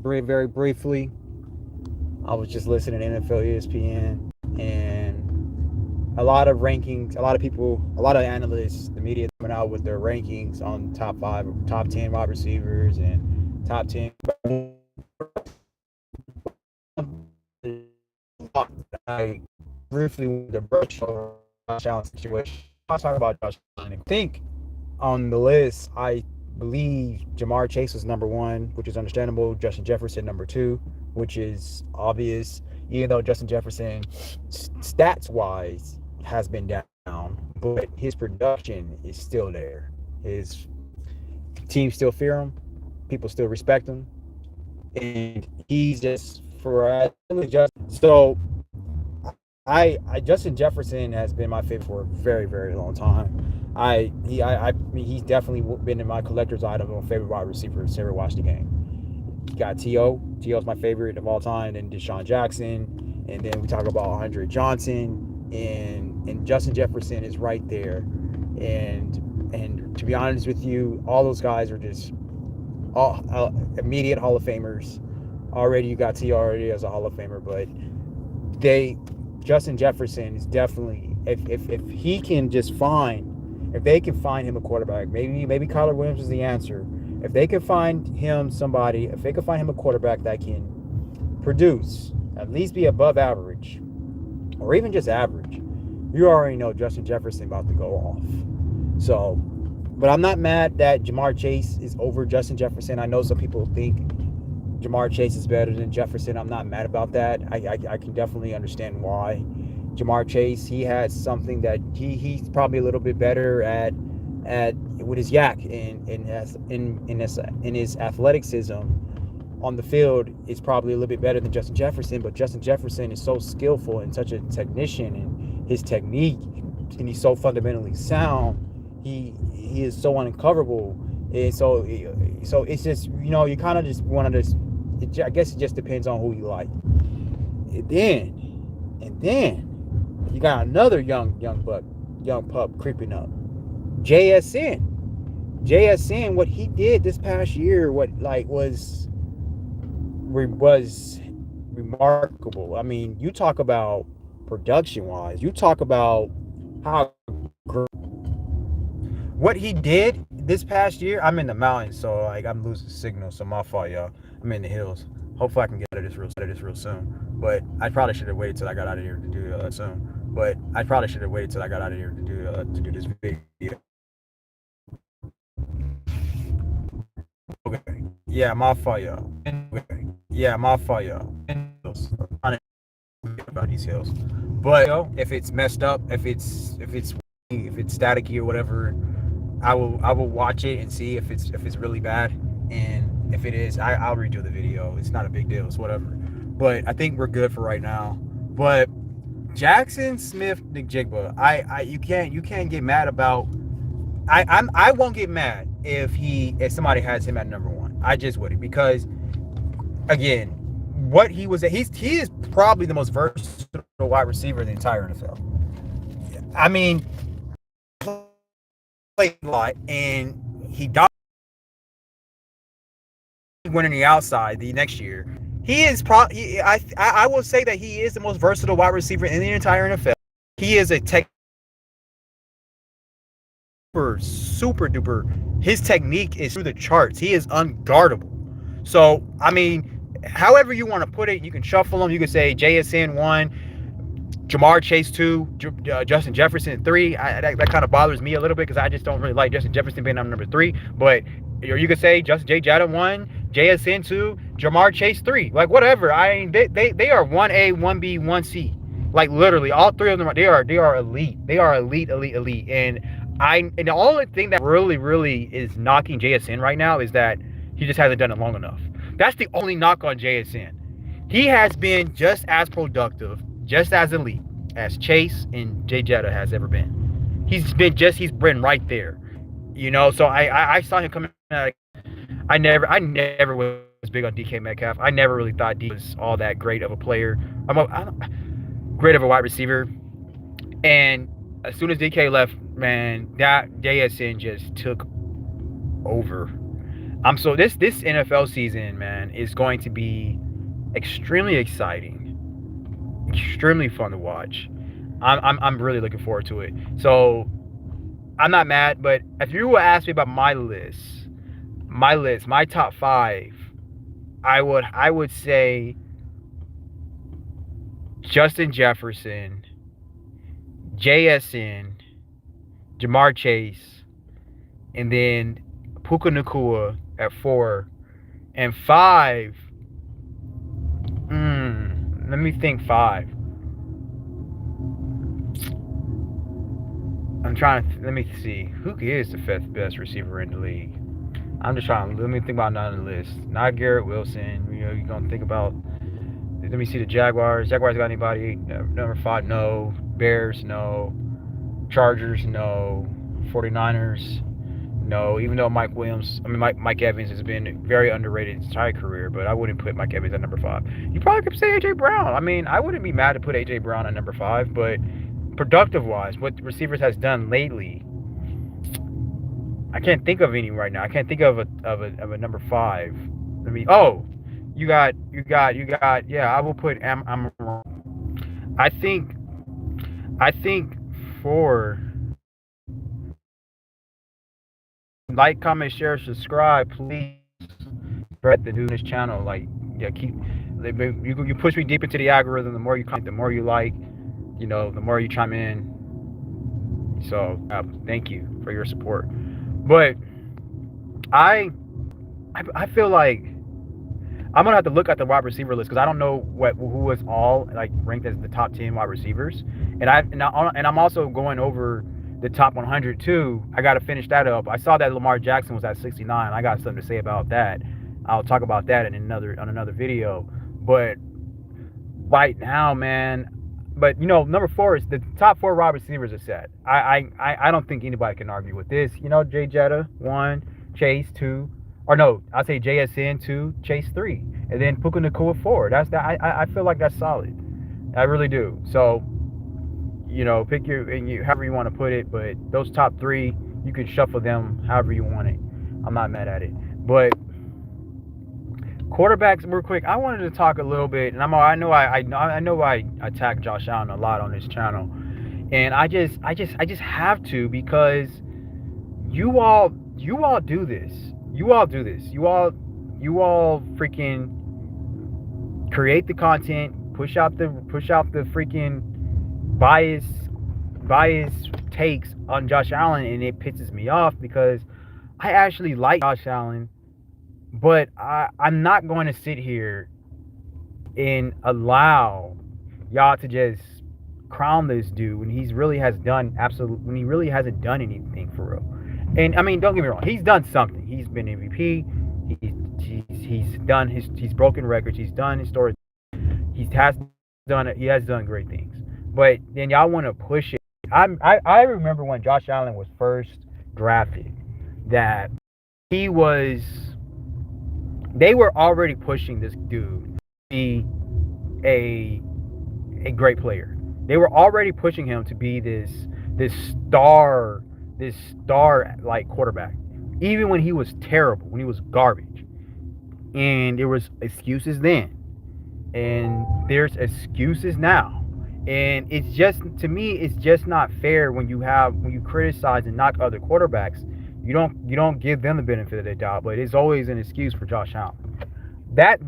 very briefly. I was just listening to NFL ESPN, and a lot of rankings, a lot of people, a lot of analysts, the media coming out with their rankings on top five, top 10 wide receivers and top 10. I briefly the brush over Josh Allen situation. I'll talk about Josh Allen. I think on the list, I believe Jamar Chase was number one, which is understandable. Justin Jefferson number two, which is obvious. Even though Justin Jefferson, stats wise, has been down, but his production is still there. His team still fear him. People still respect him, and he's just for just so. Justin Jefferson has been my favorite for a very long time. He's definitely been in my collector's item of favorite wide receiver since ever watched the game. You got T.O. T.O.'s my favorite of all time, and Deshaun Jackson, and then we talk about Andre Johnson, and Justin Jefferson is right there, and to be honest with you, all those guys are just all immediate Hall of Famers. Already, you got T.O. already as a Hall of Famer, but they Justin Jefferson is definitely if he can just find if they can find him a quarterback, maybe Kyler Williams is the answer. If they can find him somebody, if they can find him a quarterback that can produce, at least be above average, or even just average, you already know Justin Jefferson about to go off. So, but I'm not mad that Jamar Chase is over Justin Jefferson. I know some people think Jamar Chase is better than Jefferson. I'm not mad about that. I can definitely understand why. Jamar Chase, he has something that he's probably a little bit better at with his yak in his athleticism on the field is probably a little bit better than Justin Jefferson. But Justin Jefferson is so skillful and such a technician, and his technique, and he's so fundamentally sound. He is so uncoverable. And so it's just, you kind of just want to just, I guess it just depends on who you like. And then you got another young pup creeping up. JSN, what he did this past year, was remarkable. I mean, you talk about production wise, you talk about how what he did this past year. I'm in the mountains, so I'm losing signal, so my fault, y'all. I'm in the hills. Hopefully I can get out of this real soon. But I probably should have waited till I got out of here to do soon. But I probably should have waited till I got out of here to do this video. Okay. Yeah, my fault, y'all. Okay. Yeah, my fault, y'all. About these hills. But if it's messed up, if it's staticky or whatever, I will watch it and see if it's really bad, and if it is, I'll redo the video. It's not a big deal. It's whatever. But I think we're good for right now. But Jackson Smith-Njigba, you can't get mad about. I won't get mad if somebody has him at number one. I just wouldn't, because again, what he was at, he is probably the most versatile wide receiver in the entire NFL. I mean, played a lot, and he died winning the outside the next year. He is probably, I will say that he is the most versatile wide receiver in the entire NFL. He is a super duper. His technique is through the charts. He is unguardable. So, I mean, however you want to put it, you can shuffle them. You can say JSN 1, Jamar Chase 2, Justin Jefferson 3. That kind of bothers me a little bit because I just don't really like Justin Jefferson being on number 3. But you could say Justin J. Jada 1, JSN 2, Jamar Chase 3. Like, whatever. I mean, they are 1A, 1B, 1C. Like, literally, all three of them, they are elite. They are elite. And the only thing that really is knocking JSN right now is that he just hasn't done it long enough. That's the only knock on JSN. He has been just as productive, just as elite as Chase and Jay Jetta has ever been. He's been right there. So I saw him coming out. I never was big on DK Metcalf. I never really thought D was all that great of a player. Great of a wide receiver. And as soon as DK left, man, that JSN just took over. So this NFL season, man, is going to be extremely exciting, extremely fun to watch. I'm really looking forward to it. So I'm not mad, but if you were ask me about my top five, I would say Justin Jefferson, JSN, Jamar Chase, and then Puka Nacua at 4, and 5. Let me think. 5. Let me see. Who is the 5th best receiver in the league? I'm just trying. Let me think about none on the list. Not Garrett Wilson. You're gonna think about. Let me see the Jaguars. Jaguars got anybody? Number 5, no. Bears, no. Chargers, no. 49ers, no. Even though Mike Evans has been very underrated his entire career, but I wouldn't put Mike Evans at number 5. You probably could say A.J. Brown. I mean, I wouldn't be mad to put A.J. Brown at number 5, but productive-wise, what receivers has done lately, I can't think of any right now. I can't think of a number 5. You got. Yeah, I will put. I'm wrong. I think 4. Like, comment, share, subscribe, please. Spread the news channel. Like, yeah, you push me deep into the algorithm. The more you comment, the more you like. The more you chime in. So thank you for your support. But I feel like I'm gonna have to look at the wide receiver list because I don't know who was all like ranked as the top 10 wide receivers, and I'm also going over the top 100 too. I got to finish that up. I saw that Lamar Jackson was at 69. I got something to say about that. I'll talk about that on another video. But right now, man. But number 4 is the top 4 wide receivers are set. I don't think anybody can argue with this. Jay Jetta 1, Chase 2, or no, I'll say JSN 2, Chase 3, and then Puka Nacua 4. That's that. I feel like that's solid. I really do. So, pick however you want to put it. But those top 3, you can shuffle them however you want it. I'm not mad at it. But quarterbacks, real quick. I wanted to talk a little bit, and I know I attack Josh Allen a lot on this channel, and I just have to because you all do this. You all freaking create the content, push out the freaking bias takes on Josh Allen, and it pisses me off because I actually like Josh Allen. But I'm not going to sit here and allow y'all to just crown this dude when he really hasn't done anything for real. And I mean, don't get me wrong, he's done something. He's been MVP. He's broken records. He's done historic. He has done great things. But then y'all want to push it. I remember when Josh Allen was first drafted that they were already pushing this dude to be a great player. They were already pushing him to be this star like quarterback. Even when he was terrible, when he was garbage. And there was excuses then. And there's excuses now. And it's just, to me, it's just not fair when you criticize and knock other quarterbacks. You don't give them the benefit of the doubt, but it's always an excuse for Josh Allen. That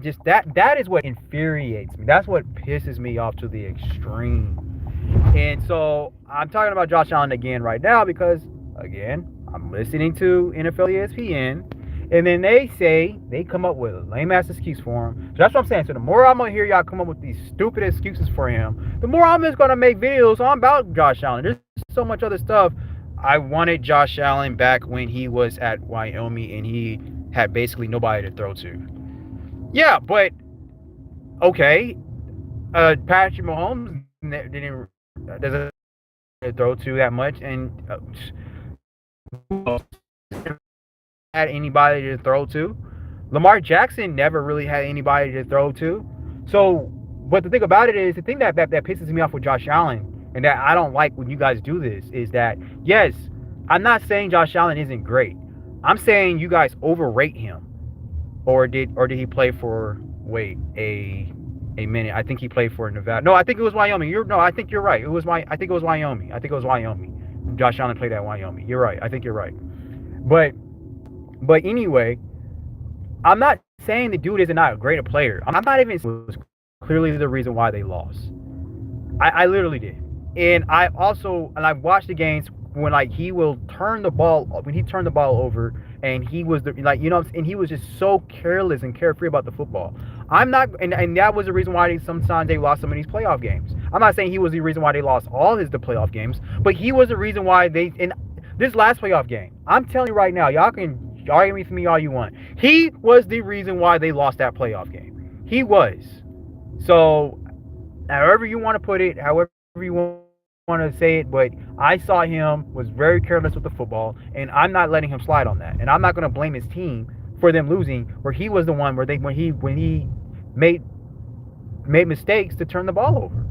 is what infuriates me. That's what pisses me off to the extreme. And so I'm talking about Josh Allen again right now because, again, I'm listening to NFL ESPN, and then they come up with a lame ass excuse for him. So that's what I'm saying. So the more I'm gonna hear y'all come up with these stupid excuses for him, the more I'm just gonna make videos on about Josh Allen. There's so much other stuff. I wanted Josh Allen back when he was at Wyoming and he had basically nobody to throw to. Yeah, but okay, Patrick Mahomes doesn't throw to that much, and had anybody to throw to. Lamar Jackson never really had anybody to throw to. So, but the thing about it is, the thing that pisses me off with Josh Allen, and that I don't like when you guys do this, is that, yes, I'm not saying Josh Allen isn't great. I'm saying you guys overrate him. or did he play for a minute? I think he played for Nevada. No, I think it was Wyoming. I think you're right. I think it was Wyoming. I think it was Wyoming. Josh Allen played at Wyoming. You're right. I think you're right. But anyway, I'm not saying the dude is not a great player. I'm not even was clearly the reason why they lost. I literally did. And I watched the games when like he turned the ball over, and he was and he was just so careless and carefree about the football. I'm not, and that was the reason why sometimes they lost some of these playoff games. I'm not saying he was the reason why they lost all the playoff games, but he was the reason why they in this last playoff game. I'm telling you right now, y'all can argue with me all you want. He was the reason why they lost that playoff game. He was. So, however you want to put it, however you want to say it, but I saw him was very careless with the football, and I'm not letting him slide on that. And I'm not going to blame his team for them losing, where he was the one where when he made mistakes to turn the ball over.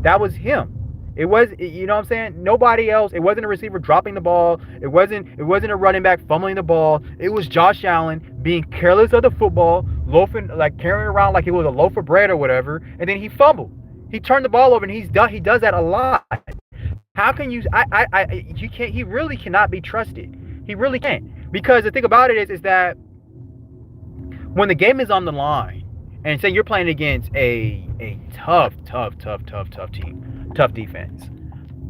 That was him. It was, you know what I'm saying? Nobody else. It wasn't a receiver dropping the ball. It wasn't a running back fumbling the ball. It was Josh Allen being careless of the football, loafing, like carrying around like it was a loaf of bread or whatever, and then he fumbled. He turned the ball over, and he does that a lot. How can you? You can't. He really cannot be trusted. He really can't, because the thing about it is that when the game is on the line, and say you're playing against a tough team, tough defense,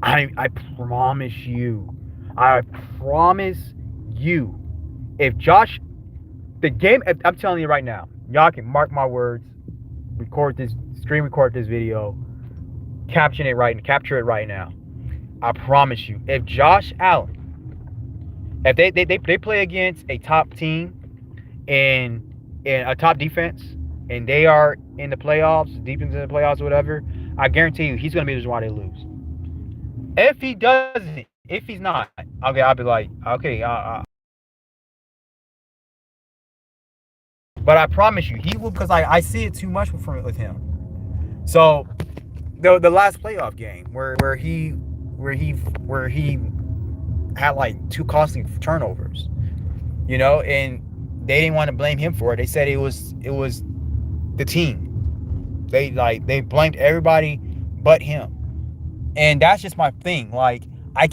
I promise you, if Josh, I'm telling you right now, y'all can mark my words, record this video, capture it right now. I promise you, if Josh Allen, if they play against a top team and a top defense, and they are in the playoffs, deep into the playoffs or whatever, I guarantee you he's going to be the reason why they lose. If he doesn't, if he's not, okay, I'll be like, okay, but I promise you, he will, because I see it too much with him. So the last playoff game where he had like 2 costly turnovers, and they didn't want to blame him for it. They said it was the team. They blamed everybody but him. And that's just my thing. Like, I'm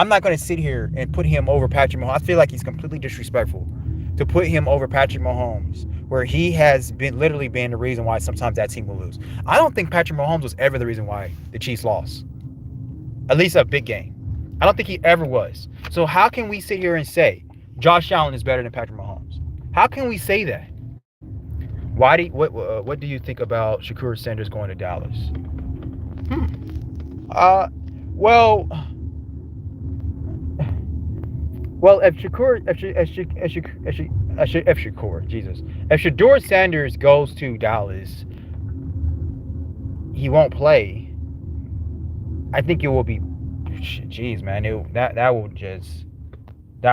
not going to sit here and put him over Patrick Mahomes. I feel like he's completely disrespectful to put him over Patrick Mahomes, where he has literally been the reason why sometimes that team will lose. I don't think Patrick Mahomes was ever the reason why the Chiefs lost. At least a big game. I don't think he ever was. So how can we sit here and say Josh Allen is better than Patrick Mahomes? How can we say that? What do you think about Shakur Sanders going to Dallas? Well, if Shedeur Sanders goes to Dallas, he won't play. I think it will be, jeez, man, that will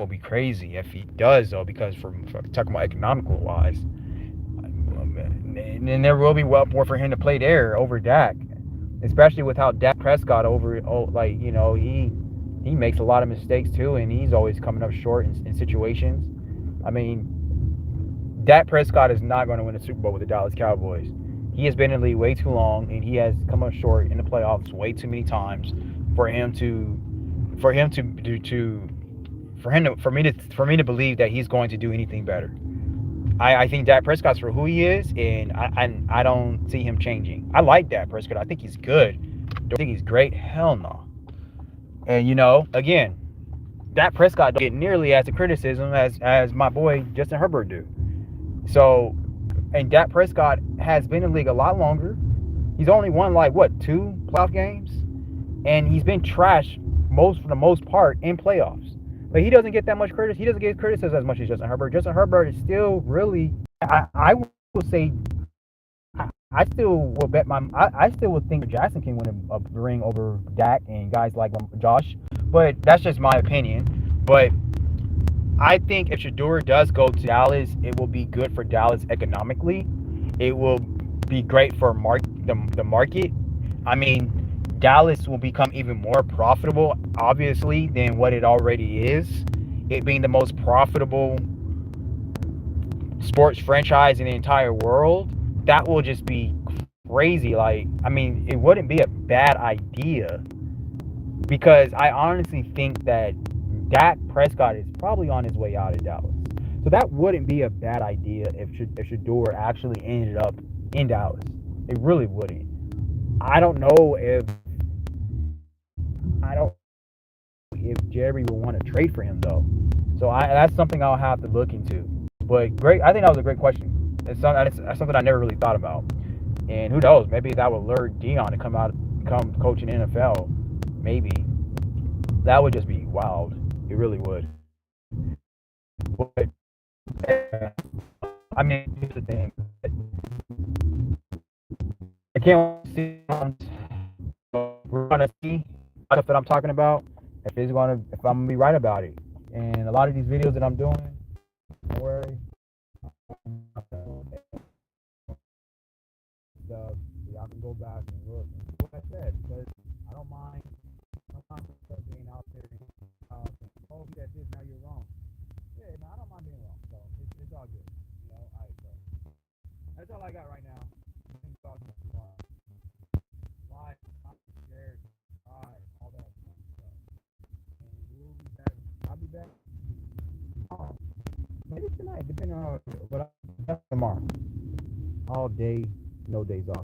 be crazy if he does, though, because from talking about economical wise, and there will be well more for him to play there over Dak, especially with how Dak Prescott he makes a lot of mistakes too, and he's always coming up short in situations. I mean, Dak Prescott is not going to win a Super Bowl with the Dallas Cowboys. He has been in the league way too long, and he has come up short in the playoffs way too many times for me to believe that he's going to do anything better. I think Dak Prescott's for who he is, and I don't see him changing. I like Dak Prescott. I think he's good. Don't think he's great? Hell no. And again, Dak Prescott don't get nearly as the criticism as my boy Justin Herbert do. So, and Dak Prescott has been in the league a lot longer. He's only won 2 playoff games, and he's been trash for the most part in playoffs. But he doesn't get that much credit. He doesn't get criticized as much as Justin Herbert. Justin Herbert is still really, I will say, I still will bet I still would think Jackson can win a ring over Dak and guys like Josh. But that's just my opinion. But I think if Shedeur does go to Dallas, it will be good for Dallas economically. It will be great for the market. I mean, Dallas will become even more profitable, obviously, than what it already is. It being the most profitable sports franchise in the entire world, that will just be crazy. Like, I mean, it wouldn't be a bad idea because I honestly think that Dak Prescott is probably on his way out of Dallas. So that wouldn't be a bad idea if Shador actually ended up in Dallas. It really wouldn't. I don't know if Jerry will want to trade for him though. So that's something I'll have to look into. But great, I think that was a great question. That's something I never really thought about. And who knows? Maybe that would lure Dion to come coach in the NFL. Maybe that would just be wild. It really would. But I mean, here's the thing. I can't see. We're gonna see stuff that I'm talking about. If I'm gonna be right about it. And a lot of these videos that I'm doing, don't worry. Stuff, y'all can go back and look. And what I said, because I don't mind. Sometimes stuff being out there. Oh, you said this, now you're wrong. Yeah, no, I don't mind being wrong. So it's all good. All right, so that's all I got right now. Why? I'm scared. Why? All that stuff. And we'll be back. I'll be back. Oh, maybe tonight, depending on how. But tomorrow. All day, no days off.